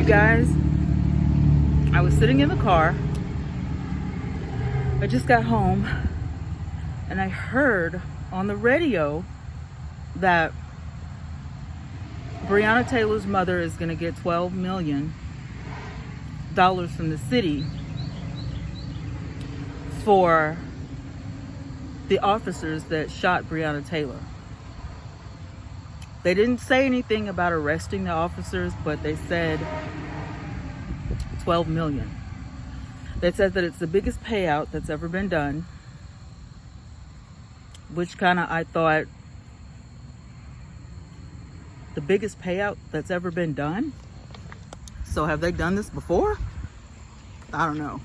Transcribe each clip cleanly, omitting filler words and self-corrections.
guys, I was sitting in the car. I just got home and I heard on the radio that Breonna Taylor's mother is going to get $12 million from the city for the officers that shot Breonna Taylor. They didn't say anything about arresting the officers, but they said $12 million. They said that it's the biggest payout that's ever been done, which kind of, I thought, the biggest payout that's ever been done? So have they done this before? I don't know.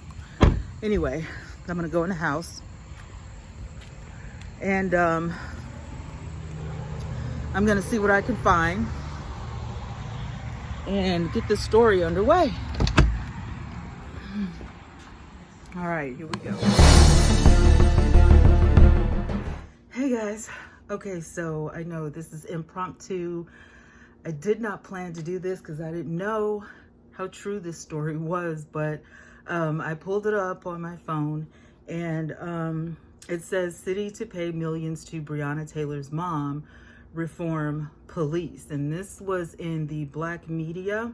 Anyway, I'm gonna go in the house and I'm gonna see what I can find and get this story underway. All right, here we go. Hey guys. Okay, so I know this is impromptu. I did not plan to do this because I didn't know how true this story was, but I pulled it up on my phone and it says city to pay millions to Breonna Taylor's mom, reform police. And this was in the Black media.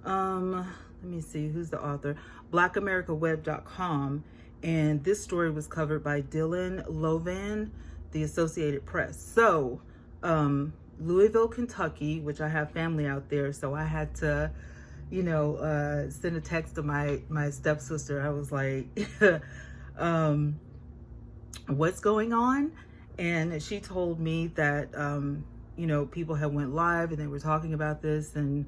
Let me see, who's the author? blackamericaweb.com. And this story was covered by Dylan Lovan, the Associated Press. So, Louisville, Kentucky, which I have family out there, so I had to, send a text to my stepsister. I was like, what's going on? And she told me that, people had went live and they were talking about this and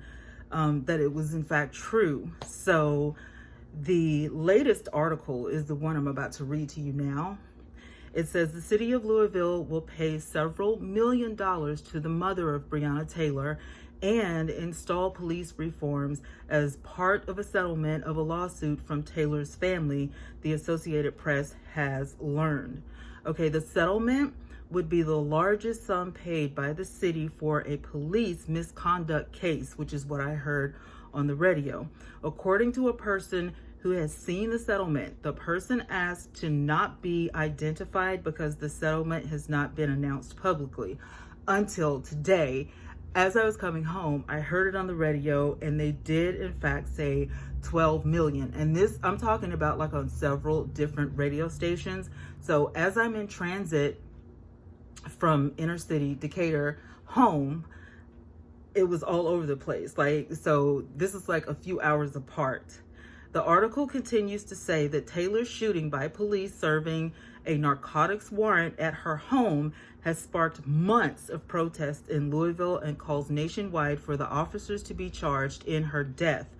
that it was in fact true. So the latest article is the one I'm about to read to you now. It says the city of Louisville will pay several $1 million to the mother of Breonna Taylor and install police reforms as part of a settlement of a lawsuit from Taylor's family, the Associated Press has learned. Okay, the settlement would be the largest sum paid by the city for a police misconduct case, which is what I heard on the radio. According to a person who has seen the settlement, the person asked to not be identified because the settlement has not been announced publicly until today. As I was coming home, I heard it on the radio and they did in fact say 12 million. And this, I'm talking about like on several different radio stations. So as I'm in transit from inner city Decatur home, it was all over the place. So this is like a few hours apart. The article continues to say that Taylor's shooting by police serving a narcotics warrant at her home has sparked months of protest in Louisville and calls nationwide for the officers to be charged in her death.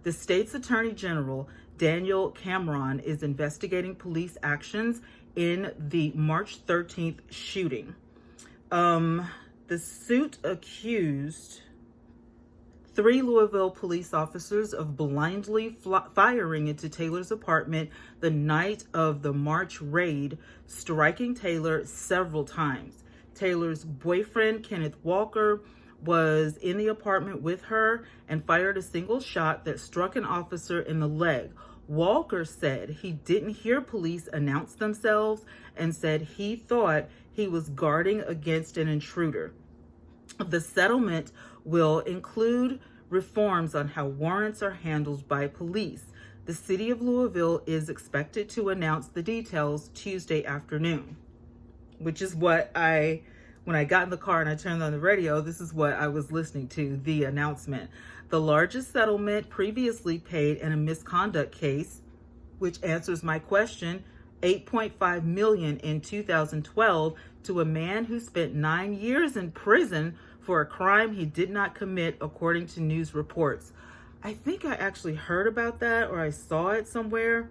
The state's attorney general, Daniel Cameron, is investigating police actions in the March 13th shooting. The suit accused 3 Louisville police officers of blindly firing into Taylor's apartment the night of the March raid, striking Taylor several times. Taylor's boyfriend, Kenneth Walker, was in the apartment with her and fired a single shot that struck an officer in the leg. Walker said he didn't hear police announce themselves and said he thought he was guarding against an intruder. The settlement will include reforms on how warrants are handled by police. The city of Louisville is expected to announce the details Tuesday afternoon, which is what when I got in the car and I turned on the radio, this is what I was listening to, the announcement. The largest settlement previously paid in a misconduct case, which answers my question, $8.5 million in 2012 to a man who spent 9 years in prison for a crime he did not commit, according to news reports. I think I actually heard about that or I saw it somewhere,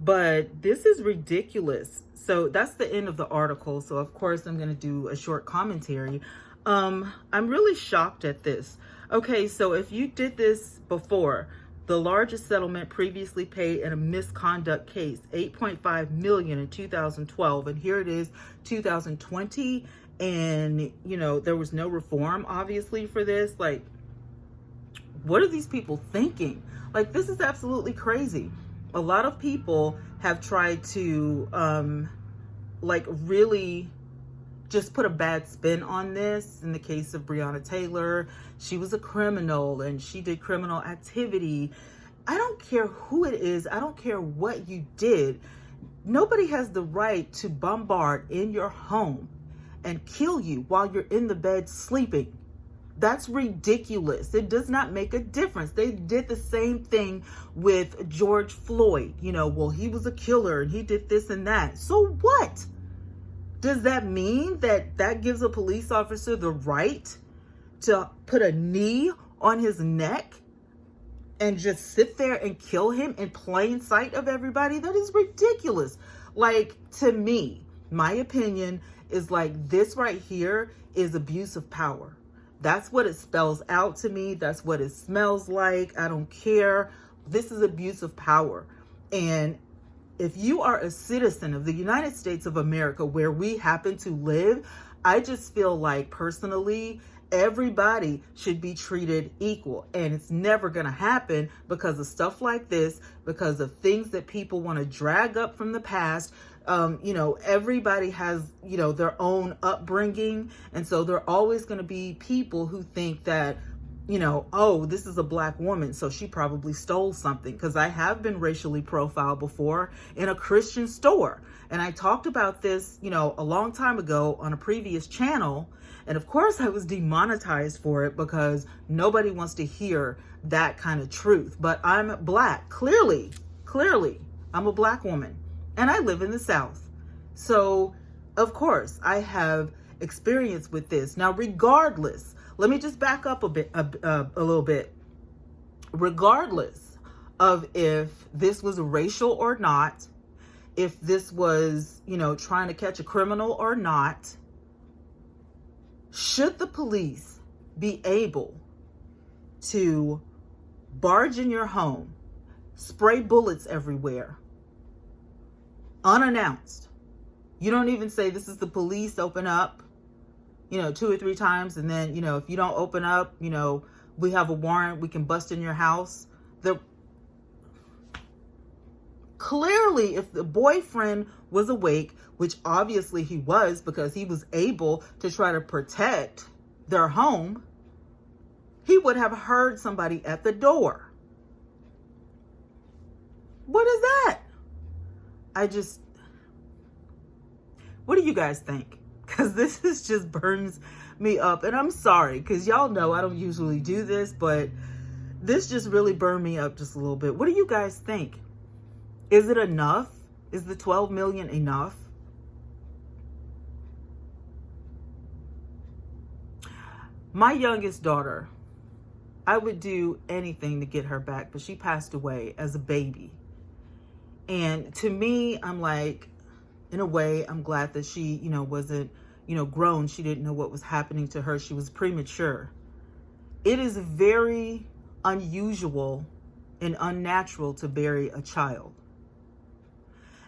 but this is ridiculous. So that's the end of the article. So of course I'm going to do a short commentary. I'm really shocked at this. Okay, so if you did this before, the largest settlement previously paid in a misconduct case, $8.5 million in 2012, and here it is 2020, and there was no reform obviously for this. Like, What are these people thinking? Like, this is absolutely crazy. A lot of people have tried to, like, really just put a bad spin on this. In the case of Breonna Taylor, she was a criminal and she did criminal activity. I don't care who it is. I don't care what you did. Nobody has the right to bombard in your home and kill you while you're in the bed sleeping. That's ridiculous. It does not make a difference. They did the same thing with George Floyd. You know, well, he was a killer and he did this and that. So what? Does that mean that that gives a police officer the right to put a knee on his neck and just sit there and kill him in plain sight of everybody? That is ridiculous. Like, to me, my opinion is like, this right here is abuse of power. That's what it spells out to me. That's what it smells like. I don't care. This is abuse of power. And if you are a citizen of the United States of America, where we happen to live, I just feel like personally, everybody should be treated equal. And it's never going to happen because of stuff like this, because of things that people want to drag up from the past. You know, everybody has, you know, their own upbringing. And so there are always going to be people who think that, you know, oh, this is a black woman, so she probably stole something. Because I have been racially profiled before in a Christian store. And I talked about this, you know, a long time ago on a previous channel. And of course I was demonetized for it because nobody wants to hear that kind of truth. But I'm black. Clearly, I'm a black woman. And I live in the South. So, of course, I have experience with this. Now, regardless, let me just back up a little bit. Regardless of if this was racial or not, if this was, you know, trying to catch a criminal or not, should the police be able to barge in your home, spray bullets everywhere, unannounced? You don't even say, this is the police, open up, you know, 2 or 3 times. And then, you know, if you don't open up, you know, we have a warrant, we can bust in your house. Clearly, if the boyfriend was awake, which obviously he was because he was able to try to protect their home, he would have heard somebody at the door. What is that? What do you guys think? Because this is just burns me up. And I'm sorry, because y'all know I don't usually do this, but this just really burned me up just a little bit. What do you guys think? Is it enough? Is the 12 million enough? My youngest daughter, I would do anything to get her back, but she passed away as a baby. And to me, I'm like, in a way, I'm glad that she, you know, wasn't, you know, grown. She didn't know what was happening to her. She was premature. It is very unusual and unnatural to bury a child.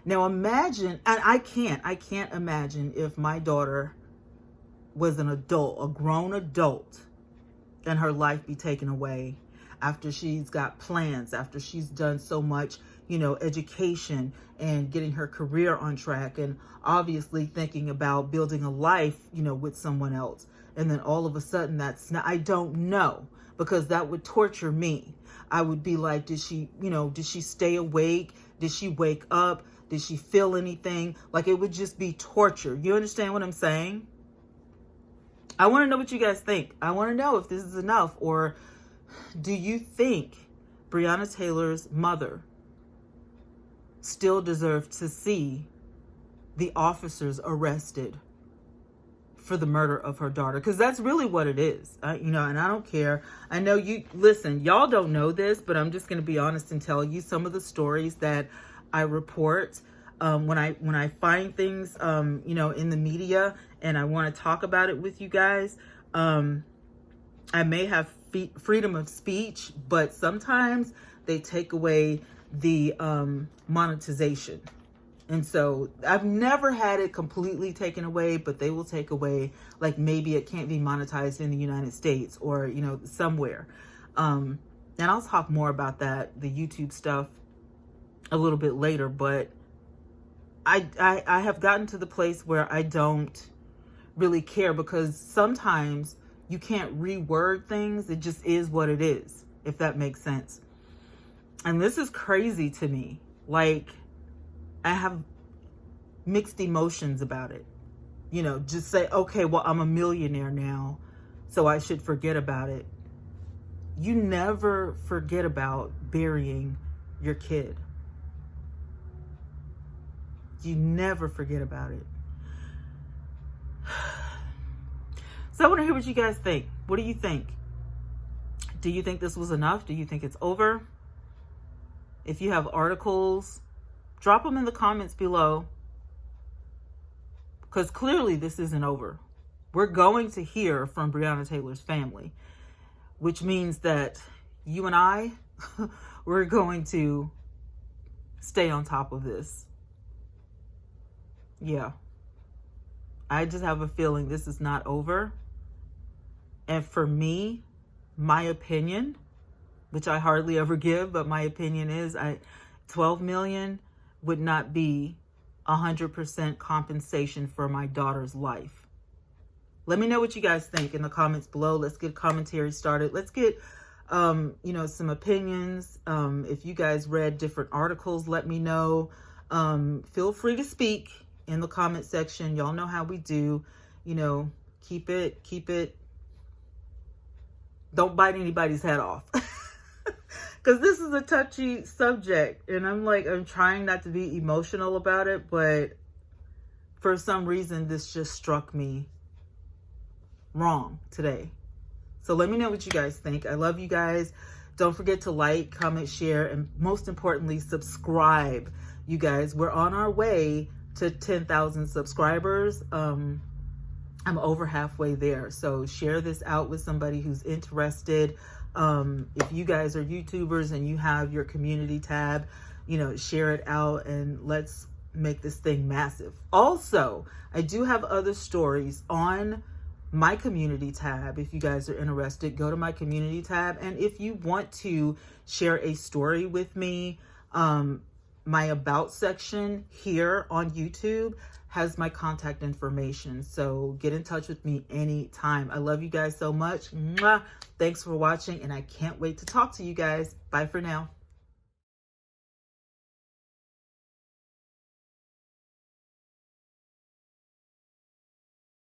Now imagine, and I can't imagine if my daughter was an adult, a grown adult, and her life be taken away after she's got plans, after she's done so much, you know, education and getting her career on track and obviously thinking about building a life, you know, with someone else. And then all of a sudden that's not, I don't know, because that would torture me. I would be like, did she stay awake? Did she wake up? Did she feel anything? Like, it would just be torture. You understand what I'm saying? I want to know what you guys think. I want to know if this is enough, or do you think Breonna Taylor's mother still deserves to see the officers arrested for the murder of her daughter? Because that's really what it is. You know, and I don't care. I know you, listen, y'all don't know this, but I'm just going to be honest and tell you some of the stories that I report when I find things, you know, in the media, and I want to talk about it with you guys. I may have freedom of speech, but sometimes they take away the monetization. And so I've never had it completely taken away, but they will take away, like, maybe it can't be monetized in the United States or, you know, somewhere. And I'll talk more about that, the YouTube stuff, a little bit later. But I have gotten to the place where I don't really care, because sometimes you can't reword things. It just is what it is, if that makes sense. And this is crazy to me. Like, I have mixed emotions about it. You know, just say, okay, well, I'm a millionaire now, so I should forget about it. You never forget about burying your kid. You never forget about it. So I want to hear what you guys think. What do you think? Do you think this was enough? Do you think it's over? If you have articles, drop them in the comments below, because clearly this isn't over. We're going to hear from Breonna Taylor's family, which means that you and I, we're going to stay on top of this. Yeah. I just have a feeling this is not over. And for me, my opinion, which I hardly ever give, but my opinion is 12 million would not be 100% compensation for my daughter's life. Let me know what you guys think in the comments below. Let's get commentary started. Let's get, some opinions. If you guys read different articles, let me know. Feel free to speak in the comment section. Y'all know how we do. Keep it. Don't bite anybody's head off. Because this is a touchy subject, and I'm trying not to be emotional about it, but for some reason, this just struck me wrong today. So let me know what you guys think. I love you guys. Don't forget to like, comment, share, and most importantly, subscribe. You guys, we're on our way to 10,000 subscribers. I'm over halfway there. So share this out with somebody who's interested. If you guys are YouTubers and you have your community tab, share it out, and let's make this thing massive. Also, I do have other stories on my community tab. If you guys are interested, go to my community tab. And if you want to share a story with me, my about section here on YouTube has my contact information. So get in touch with me anytime. I love you guys so much. Mwah. Thanks for watching, and I can't wait to talk to you guys. Bye for now.